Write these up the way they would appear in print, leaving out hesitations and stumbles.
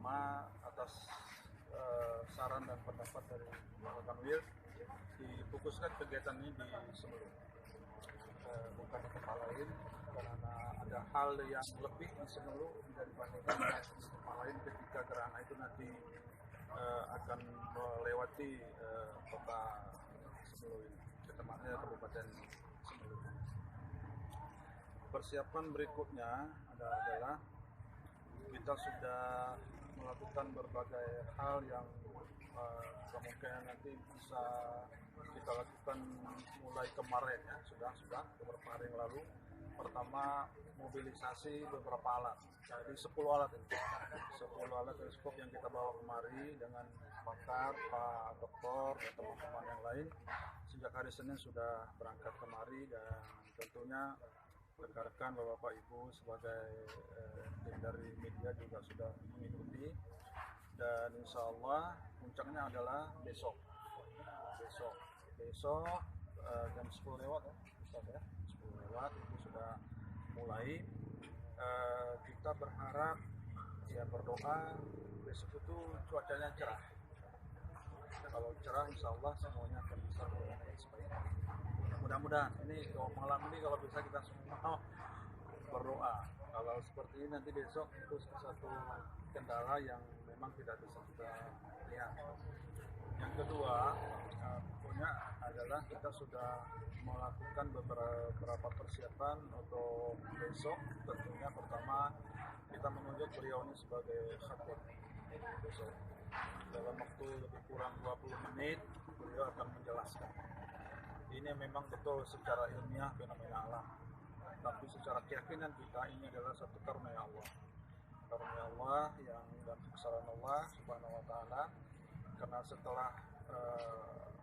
pertama atas saran dan pendapat dari Pak Kanwil difokuskan kegiatan ini di Semeru, bukan di tempat lain, karena ada hal yang lebih di Semeru dibandingkan di tempat lain ketika gerhana itu nanti akan melewati kota Semeru ini, tepatnya Kabupaten Semeru. Persiapan berikutnya adalah kita sudah melakukan berbagai hal yang kemungkinan nanti bisa kita lakukan mulai kemarin ya, sudah beberapa hari yang lalu. Pertama, mobilisasi beberapa alat, jadi 10 alat ini. 10 alat teleskop yang kita bawa kemari dengan pakar, Pak Doktor dan teman-teman yang lain. Sejak hari Senin sudah berangkat kemari, dan tentunya rekan-rekan Bapak Ibu sebagai tim dari media juga sudah mengikuti, dan insya Allah puncaknya adalah besok jam 10 lewat ya, Ustaz ya, 10 lewat itu sudah mulai. Kita berharap ya, berdoa besok itu cuacanya cerah. Kalau cerah insya Allah semuanya akan bisa berjalan sebaik. Mudah-mudahan ini malam ini kalau bisa kita semua berdoa. Kalau seperti ini nanti besok itu satu kendala yang memang tidak bisa kita lihat. Yang kedua, tentunya adalah kita sudah melakukan beberapa persiapan untuk besok. Tentunya pertama kita menunjuk beliau ini sebagai khatib besok. Dalam waktu lebih kurang 20 menit beliau akan menjelaskan. Ini memang betul secara ilmiah fenomena alam, tapi secara keyakinan kita ini adalah satu karunia Allah. Karunia Allah yang dan kebesaran Allah Subhanahu wa taala. Karena setelah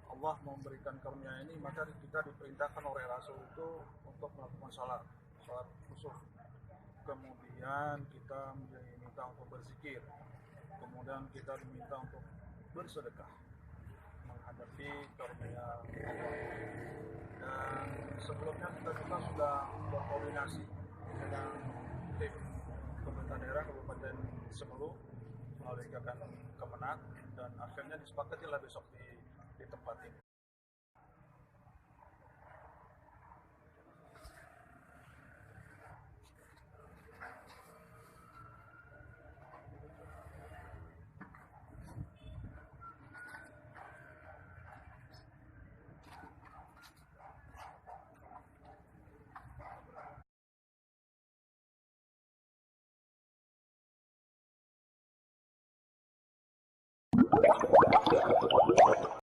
Allah memberikan karunia ini, maka kita diperintahkan oleh Rasul itu untuk melakukan sholat khusyuk. Kemudian kita diminta untuk berzikir. Kemudian kita diminta untuk bersedekah menghadapi karunia Allah. Dan sebelumnya kita sudah berkoordinasi dengan tim pemerintah daerah Kabupaten Semeru melalui Kemenak, dan akhirnya disepakatilah besok di tempat ini.